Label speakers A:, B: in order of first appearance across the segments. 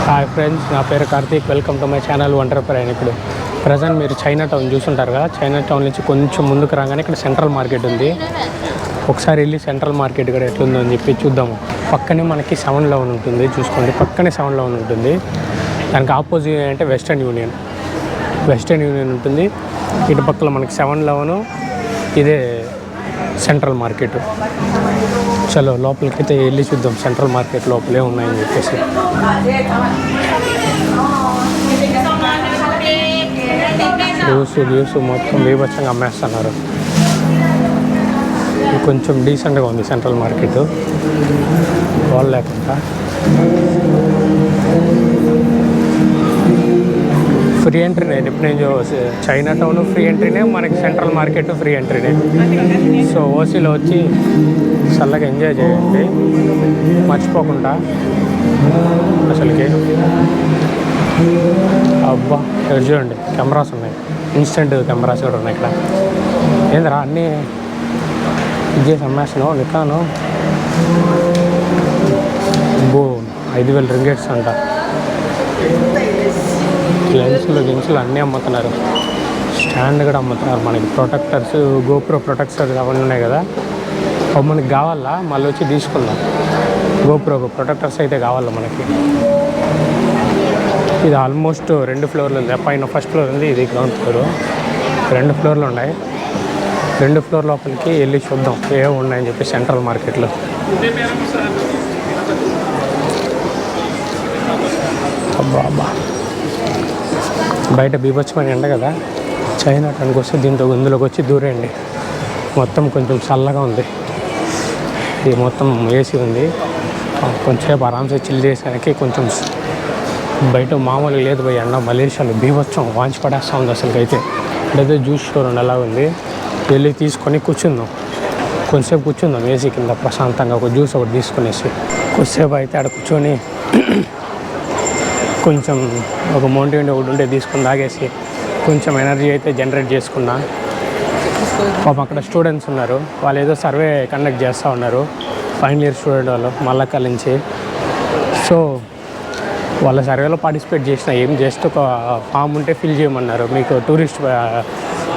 A: Hi friends, నా పేరు Karthik. Welcome to my channel wonder ప్రయాణికుడు. ప్రజెంట్ మీరు చైనా టౌన్ చూసుంటారు కదా. చైనా టౌన్ నుంచి కొంచెం ముందుకు రాగానే ఇక్కడ సెంట్రల్ మార్కెట్ ఉంది. ఒకసారి వెళ్ళి సెంట్రల్ మార్కెట్ కూడా ఎట్లుందో అని చెప్పి చూద్దాము. పక్కనే మనకి 7-Eleven ఉంటుంది, చూసుకోండి. పక్కనే 7-Eleven ఉంటుంది. దానికి ఆపోజిట్ అంటే వెస్టర్న్ యూనియన్ ఉంటుంది. ఇటు పక్కల మనకి 7-Eleven, ఇదే సెంట్రల్ మార్కెట్. చలో లోపలికి అయితే వెళ్ళి చూద్దాం సెంట్రల్ మార్కెట్ లోపలే ఉన్నాయని చెప్పేసి. జ్యూస్ మొత్తం బీభత్సంగా అమ్మేస్తున్నారు. కొంచెం డీసెంట్గా ఉంది సెంట్రల్ మార్కెట్, వాళ్ళు లేకుండా. ఫ్రీ ఎంట్రీనే. ఇప్పుడు నేను చైనా టౌన్ ఫ్రీ ఎంట్రీనే, మనకి సెంట్రల్ మార్కెట్ ఫ్రీ ఎంట్రీనే. సో ఓసీలో వచ్చి చల్లగా ఎంజాయ్ చేయండి మర్చిపోకుండా. అసలుకి అబ్బా ఇక్కడ చూడండి, కెమెరాస్ ఉన్నాయి, ఇన్స్టెంట్ కెమెరాస్ కూడా ఉన్నాయి ఇక్కడ. ఏందిరా అన్నీ ఇది చేసి అమ్మేస్తున్నావు. నికాను 5,000 రింగేట్స్ అంట. లెన్సులు అన్నీ అమ్ముతున్నారు. స్టాండ్ కూడా అమ్ముతున్నారు. మనకి ప్రొటెక్టర్స్, గోప్రో ప్రొటెక్టర్స్ అవన్నీ ఉన్నాయి కదా, అవి మనకి కావాలా మళ్ళీ వచ్చి తీసుకుందాం. గోప్రో ప్రొటెక్టర్స్ అయితే కావాలా మనకి. ఇది ఆల్మోస్ట్ 2 ఫ్లోర్లు ఉంది. పైన ఫస్ట్ ఫ్లోర్ ఉంది, ఇది గ్రౌండ్ ఫ్లోర్. 2 ఫ్లోర్లు ఉన్నాయి. 2 ఫ్లోర్ లోపలికి వెళ్ళి చూద్దాం ఏవో ఉన్నాయని చెప్పి సెంట్రల్ మార్కెట్లో. అబ్బా బయట బీభత్సమైన ఎండ కదా. చైనా టౌన్కి వస్తే దీంతో గొంతులోకి వచ్చి దూరేయండి. మొత్తం కొంచెం చల్లగా ఉంది. ఇది మొత్తం ఏసీ ఉంది. కొంచెంసేపు ఆరామ్సే చిల్ చేసానికి. కొంచెం బయట మామూలుగా లేదు పోయి ఎండ. మలేషియాలో బీభత్సం వాంచి పడేస్తూ ఉంది అసలుకి. అయితే ఇక్కడైతే జ్యూస్ స్టోర్ ఎలా ఉంది, వెళ్ళి తీసుకొని కూర్చుందాం. కొంచెంసేపు కూర్చుందాం ఏసీ కింద ప్రశాంతంగా. ఒక జ్యూస్ ఒకటి తీసుకునేసి కొద్దిసేపు అయితే ఆడ కూర్చొని కొంచెం ఒక మౌంటైన్ ఒకటి ఉంటే తీసుకుని తాగేసి కొంచెం ఎనర్జీ అయితే జనరేట్ చేసుకున్నా. పాపం అక్కడ స్టూడెంట్స్ ఉన్నారు, వాళ్ళు ఏదో సర్వే కండక్ట్ చేస్తూ ఉన్నారు. ఫైనల్ ఇయర్ స్టూడెంట్ వాళ్ళు మల్లక్కల్ నుంచి. సో వాళ్ళ సర్వేలో పార్టిసిపేట్ చేసిన. ఏం జస్ట్ ఒక ఫామ్ ఉంటే ఫిల్ చేయమన్నారు, మీకు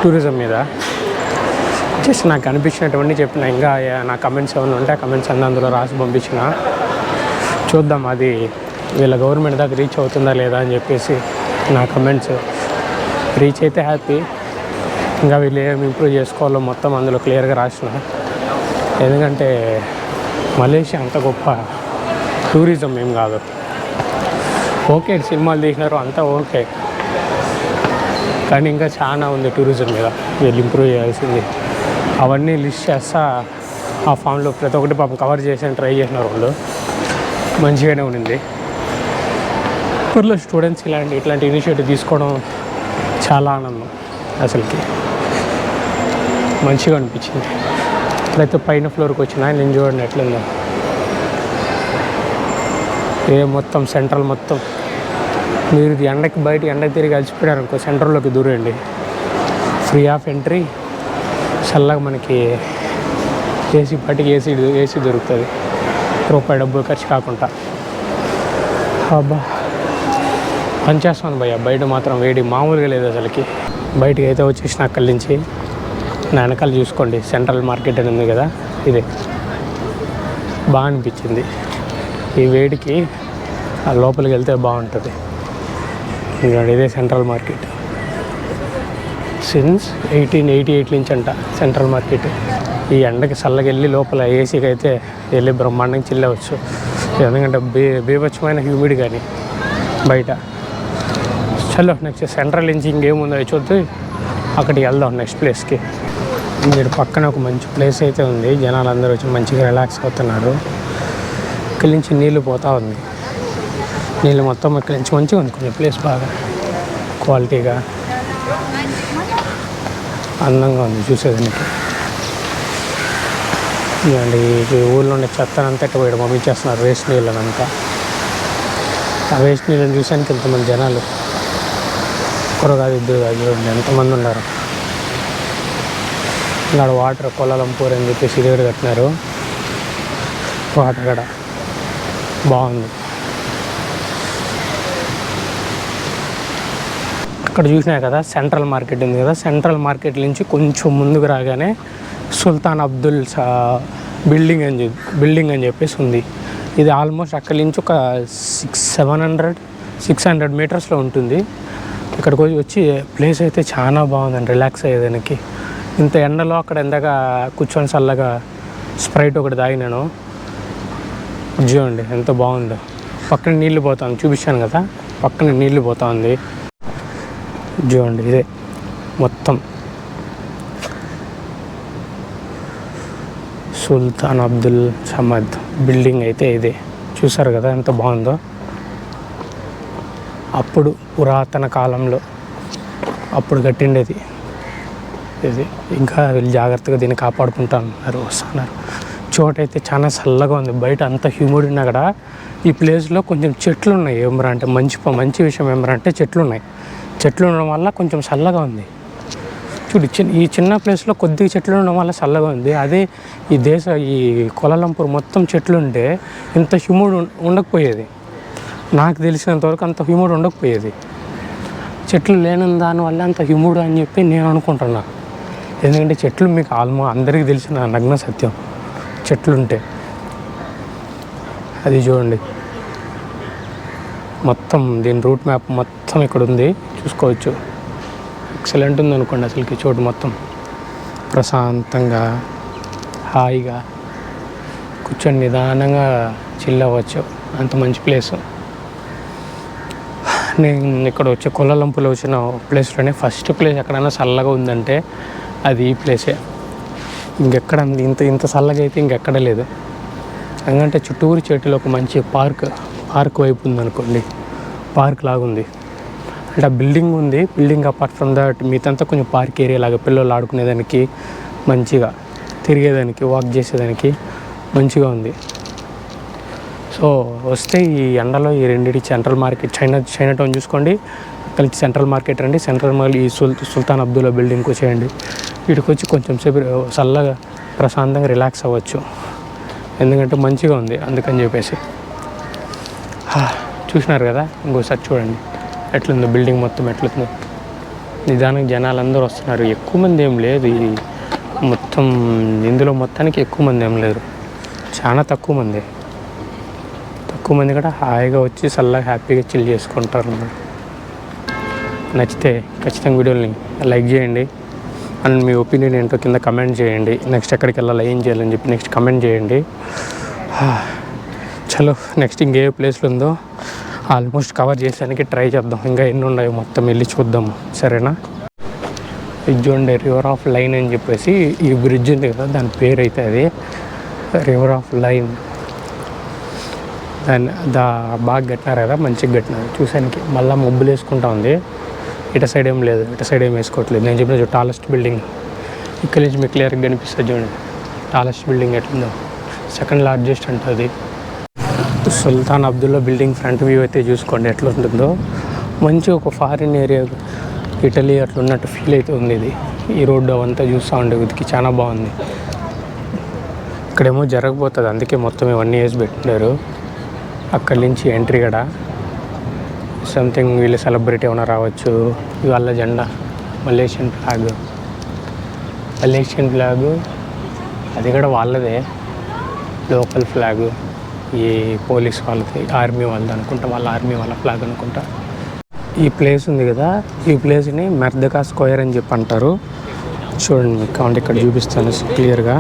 A: టూరిజం మీద. జస్ట్ నాకు అనిపించినటువంటి చెప్పిన. ఇంకా నా కమెంట్స్ ఏమైనా ఉంటే ఆ కమెంట్స్ అన్నీ అందులో రాసి పంపించిన. చూద్దాం అది వీళ్ళ గవర్నమెంట్ దాకా రీచ్ అవుతుందా లేదా అని చెప్పేసి. నా కమెంట్స్ రీచ్ అయితే హ్యాపీ. ఇంకా వీళ్ళు ఏమి ఇంప్రూవ్ చేసుకోవాలో మొత్తం అందులో క్లియర్గా రాసిన. ఎందుకంటే మలేషియా అంత గొప్ప టూరిజం ఏం కాదు. ఓకే సినిమాలు తీసినారు అంతా ఓకే, కానీ ఇంకా చాలా ఉంది టూరిజం మీద వీళ్ళు ఇంప్రూవ్ చేయాల్సింది. అవన్నీ లిస్ట్ చేస్తా ఆ ఫామ్లో ప్రతి ఒక్కటి పాపం కవర్ చేసి ట్రై చేసినారు వాళ్ళు. మంచిగానే ఉండింది. ఊళ్ళో స్టూడెంట్స్ ఇట్లాంటి ఇనిషియేటివ్ తీసుకోవడం చాలా ఆనందం అసలుకి. మంచిగా అనిపించింది. ఇప్పుడైతే పైన ఫ్లోర్కి వచ్చినా నేను చూడండి ఎట్లుందో. మొత్తం సెంట్రల్ మొత్తం. మీరు ఎండకి బయట ఎండకి తిరిగి అలసిపోయారు అనుకో, సెంట్రల్లోకి దూరండి. ఫ్రీ ఆఫ్ ఎంట్రీ, చల్లగా మనకి ఏసీ పాటికి ఏసీ దొరుకుతుంది. రూపాయి డబ్బులు ఖర్చు కాకుండా. అబ్బా పనిచేస్తాను భయ్య. బయట మాత్రం వేడి మామూలుగా లేదు అసలుకి. బయటికి అయితే వచ్చేసిన అక్కడి నుంచి. నా వెనకాల చూసుకోండి సెంట్రల్ మార్కెట్ అని ఉంది కదా, ఇదే బాగా అనిపించింది. ఈ వేడికి ఆ లోపలికి వెళ్తే బాగుంటుంది. ఇదే సెంట్రల్ మార్కెట్. సిన్స్ 1888 నుంచి అంట సెంట్రల్ మార్కెట్. ఈ ఎండకి చల్లగా వెళ్ళి లోపల ఏసీకి అయితే వెళ్ళి బ్రహ్మాండంగా చిల్లవచ్చు. ఎందుకంటే బీభత్సమైన హ్యూమిడ్ కానీ బయట. చలో నెక్స్ట్ సెంట్రల్ నుంచి ఇంకేముందో చూద్దాం. అక్కడికి వెళ్దాం నెక్స్ట్ ప్లేస్కి. మీరు పక్కన ఒక మంచి ప్లేస్ అయితే ఉంది. జనాలు అందరూ వచ్చి మంచిగా రిలాక్స్ అవుతున్నారు. ఇక్కడి నుంచి నీళ్ళు పోతూ ఉంది. నీళ్ళు మొత్తం ఇక్కడి నుంచి మంచిగా ఉంది. కొంచెం ప్లేస్ బాగా క్వాలిటీగా అందంగా ఉంది చూసేదానికి. ఇవ్వండి ఈ ఊళ్ళో ఉండే చెత్తనంతా పోయి పంపించేస్తున్నారు, వేస్ట్ నీళ్ళనంతా. ఆ వేస్ట్ నీళ్ళని చూసానికి ఎంతమంది జనాలు, ఒకరు కాదు ఇద్దరు కాదు, చూడండి ఎంతమంది ఉన్నారు. ఇక్కడ వాటర్ కోలాలంపూర్ అని చెప్పేసి ఇది కట్టినారు. వాటర్ కూడా బాగుంది. అక్కడ చూసినా కదా సెంట్రల్ మార్కెట్ ఉంది కదా, సెంట్రల్ మార్కెట్ నుంచి కొంచెం ముందుకు రాగానే సుల్తాన్ అబ్దుల్ బిల్డింగ్ అని చెప్పేసి ఉంది. ఇది ఆల్మోస్ట్ అక్కడి నుంచి ఒక 600 మీటర్స్లో ఉంటుంది. ఇక్కడికి వచ్చి ప్లేస్ అయితే చాలా బాగుందండి, రిలాక్స్ అయ్యేదానికి. ఇంత ఎండలో అక్కడ ఎండగా కూర్చొని చల్లగా స్ప్రైట్ ఒకటి తాగినాను. చూడండి ఎంత బాగుందో. పక్కన నీళ్ళు పోతుంది, చూపించాను కదా, పక్కన నీళ్ళు పోతుంది. చూడండి ఇదే మొత్తం సుల్తాన్ అబ్దుల్ సమద్ బిల్డింగ్ అయితే ఇదే. చూసారు కదా ఎంత బాగుందో. అప్పుడు పురాతన కాలంలో అప్పుడు కట్టిండేది ఇది. ఇంకా వీళ్ళు జాగ్రత్తగా దీన్ని కాపాడుకుంటా వస్తున్నారు. చోటైతే చాలా చల్లగా ఉంది. బయట అంత హ్యూమిడ్ ఉన్నా కూడా ఈ ప్లేస్లో కొంచెం చెట్లు ఉన్నాయి. ఏమరా అంటే మంచి విషయం ఏమరా అంటే చెట్లు ఉన్నాయి. చెట్లు ఉండడం వల్ల కొంచెం చల్లగా ఉంది. చూడు, ఈ చిన్న ప్లేస్లో కొద్దిగా చెట్లు ఉండడం వల్ల చల్లగా ఉంది. అదే ఈ కోలాలంపూర్ మొత్తం చెట్లు ఉంటే ఇంత హ్యూమిడ్ ఉండకపోయేది. నాకు తెలిసినంతవరకు అంత హ్యూమిడ్ ఉండకపోయేది. చెట్లు లేని దానివల్ల అంత హ్యూమిడ్ అని చెప్పి నేను అనుకుంటున్నా. ఎందుకంటే చెట్లు మీకు అందరికీ తెలిసిన నగ్న సత్యం, చెట్లుంటే. అది చూడండి మొత్తం దీని రూట్ మ్యాప్ మొత్తం ఇక్కడ ఉంది, చూసుకోవచ్చు. ఎక్సలెంట్ ఉంది అనుకోండి. అసలుకి చోటు మొత్తం ప్రశాంతంగా హాయిగా కూర్చొని నిదానంగా చిల్ అవ్వచ్చు. అంత మంచి ప్లేసు. నేను ఇక్కడ వచ్చే కోలాలంపూర్లో వచ్చిన ప్లేస్లోనే ఫస్ట్ ప్లేస్ ఎక్కడైనా చల్లగా ఉందంటే అది ఈ ప్లేసే. ఇంకెక్కడ ఇంత చల్లగా అయితే ఇంకెక్కడ లేదు. ఎందుకంటే చుట్టూరు చెట్టులో ఒక మంచి పార్క్ వైపు ఉందనుకోండి, పార్క్ లాగా ఉంది. అంటే ఆ బిల్డింగ్ ఉంది. బిల్డింగ్ అపార్ట్ ఫ్రమ్ దట్ మీతంతా కొంచెం పార్క్ ఏరియా లాగా, పిల్లలు ఆడుకునేదానికి, మంచిగా తిరిగేదానికి, వాక్ చేసేదానికి మంచిగా ఉంది. సో వస్తే ఈ ఎండలో ఈ రెండింటి సెంట్రల్ మార్కెట్, చైనా టౌన్ చూసుకోండి, కలిసి సెంట్రల్ మార్కెట్ రండి. సెంట్రల్ మార్కెట్ ఈ సుల్తాన్ అబ్దుల్లా బిల్డింగ్కి వచ్చేయండి. వీటికి వచ్చి కొంచెం సేపు చల్లగా ప్రశాంతంగా రిలాక్స్ అవ్వచ్చు. ఎందుకంటే మంచిగా ఉంది అందుకని చెప్పేసి. చూసినారు కదా, ఇంకోసారి చూడండి ఎట్లుందో బిల్డింగ్ మొత్తం ఎట్లుందో. నిదానికి జనాలు అందరూ వస్తున్నారు. ఎక్కువ మంది ఏం లేదు ఈ మొత్తం ఇందులో మొత్తానికి. ఎక్కువ మంది ఏం లేరు, చాలా తక్కువ మంది కూడా హాయిగా వచ్చి చల్లగా హ్యాపీగా చిల్ చేసుకుంటారు. నచ్చితే ఖచ్చితంగా వీడియోని లైక్ చేయండి. అండ్ మీ ఒపీనియన్ ఏంటో కింద కమెంట్ చేయండి. నెక్స్ట్ ఎక్కడికి వెళ్ళాలి, ఏం చేయాలని చెప్పి నెక్స్ట్ కమెంట్ చేయండి. చలో నెక్స్ట్ ఇంకే ప్లేస్లు ఉందో ఆల్మోస్ట్ కవర్ చేసేదానికి ట్రై చేద్దాం. ఇంకా ఎన్ని ఉన్నాయో మొత్తం వెళ్ళి చూద్దాము, సరేనా? ఇది చూడండి, రివర్ ఆఫ్ లైన్ అని చెప్పేసి ఈ బ్రిడ్జ్ ఉంది కదా, దాని పేరు అయితే అది రివర్ ఆఫ్ లైన్. బాగా కట్టినారు కదా, మంచిగా కట్టినారు చూసానికి. మళ్ళీ మబ్బులు వేసుకుంటా ఉంది. ఇటు సైడ్ ఏం లేదు, ఇటు సైడ్ ఏం వేసుకోవట్లేదు. నేను చెప్పిన టాలెస్ట్ బిల్డింగ్ ఇక్కడ నుంచి మీకు క్లియర్గా కనిపిస్తుంది. చూడండి టాలెస్ట్ బిల్డింగ్ ఎట్లుందో, సెకండ్ లార్జెస్ట్ అంటుంది. సుల్తాన్ అబ్దుల్లా బిల్డింగ్ ఫ్రంట్ వ్యూ అయితే చూసుకోండి ఎట్లా ఉంటుందో. మంచి ఒక ఫారిన్ ఏరియా, ఇటలీ అట్లా ఉన్నట్టు ఫీల్ అయితే ఉంది ఇది. ఈ రోడ్డు అవంతా చూస్తూ ఉండే ఉతికి చాలా బాగుంది. ఇక్కడేమో జరగబోతుంది, అందుకే మొత్తం ఇవన్నీ వేసి పెట్టినారు. అక్కడి నుంచి ఎంట్రీ కూడా సంథింగ్ వీళ్ళు సెలబ్రిటీ ఏమైనా రావచ్చు. ఇవాళ జెండా మలేషియన్ ఫ్లాగు అది కూడా వాళ్ళదే, లోకల్ ఫ్లాగు. ఈ పోలీస్ వాళ్ళది, ఆర్మీ వాళ్ళది అనుకుంటా, వాళ్ళ ఆర్మీ వాళ్ళ ఫ్లాగ్ అనుకుంటా. ఈ ప్లేస్ ఉంది కదా, ఈ ప్లేస్ని మెర్దకా స్క్వేర్ అని చెప్పి అంటారు. చూడండి మీకు కావండి ఇక్కడ చూపిస్తాను క్లియర్గా.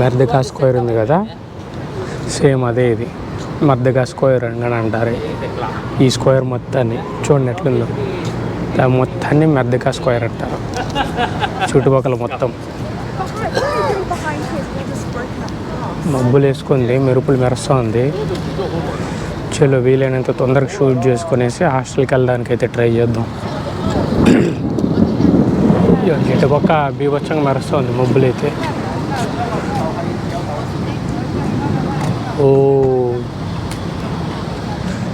A: మెర్దకా స్క్వేర్ ఉంది కదా, సేమ్ అదే ఇది మెర్దకా స్క్వేర్ అని అంటారు. ఈ స్క్వేర్ మొత్తాన్ని చూడండి ఎట్లుందో, మొత్తాన్ని మెర్దకా స్క్వేర్ అంటారు. చుట్టుపక్కల మొత్తం మబ్బులు వేసుకుంది, మెరుపులు మెరుస్తూ ఉంది. చలో వీలైనంత తొందరగా షూట్ చేసుకునేసి హాస్టల్కి వెళ్ళడానికి అయితే ట్రై చేద్దాం. ఇటుపక్క బీభత్సంగా మెరుస్తూ ఉంది మబ్బులు అయితే.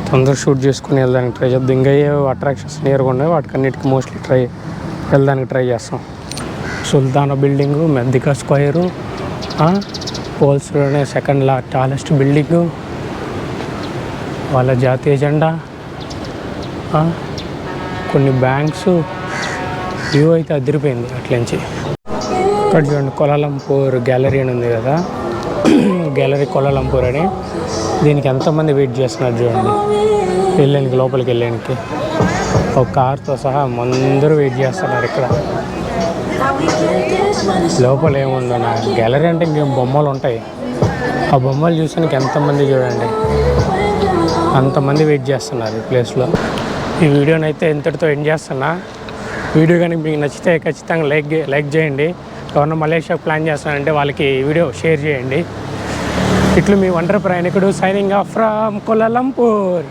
A: తొందరగా షూట్ చేసుకుని వెళ్ళడానికి ట్రై చేద్దాం. ఇంకా ఏ అట్రాక్షన్స్ నియర్గా ఉన్నాయి వాటికన్నిటికి మోస్ట్లీ వెళ్ళడానికి ట్రై చేస్తాం. సుల్తానా బిల్డింగు, మెర్దకా స్క్వేరు, పోల్స్లోనే సెకండ్ టాలెస్ట్ బిల్డింగు, వాళ్ళ జాతీయ జెండా, కొన్ని బ్యాంక్స్ వ్యూ అయితే అదిరిపోయింది అట్లంచి. ఇక్కడ చూడండి కోలాలంపూర్ గ్యాలరీ అని ఉంది కదా, గ్యాలరీ కోలాలంపూర్ అని. దీనికి ఎంతమంది వెయిట్ చేస్తున్నారు చూడండి, వెళ్ళడానికి లోపలికి వెళ్ళడానికి. ఒక కార్తో సహా అందరూ వెయిట్ చేస్తున్నారు ఇక్కడ. లోపల ఏముందో నా గ్యాలరీ అంటే ఇంకేం బొమ్మలు ఉంటాయి. ఆ బొమ్మలు చూసానికి ఎంతమంది చూడండి, అంతమంది వెయిట్ చేస్తున్నారు ఈ ప్లేస్లో. ఈ వీడియోని అయితే ఇంతటితో ఎండ్ చేస్తున్నా. వీడియో కానీ మీకు నచ్చితే ఖచ్చితంగా లైక్ చేయండి. ఎవరన్నా మలేషియాకు ప్లాన్ చేస్తానంటే వాళ్ళకి ఈ వీడియో షేర్ చేయండి. ఇట్లు మీ ఒంటరి ప్రయాణికుడు సైనింగ్ ఆఫ్ ఫ్రమ్ కోలాలంపూర్.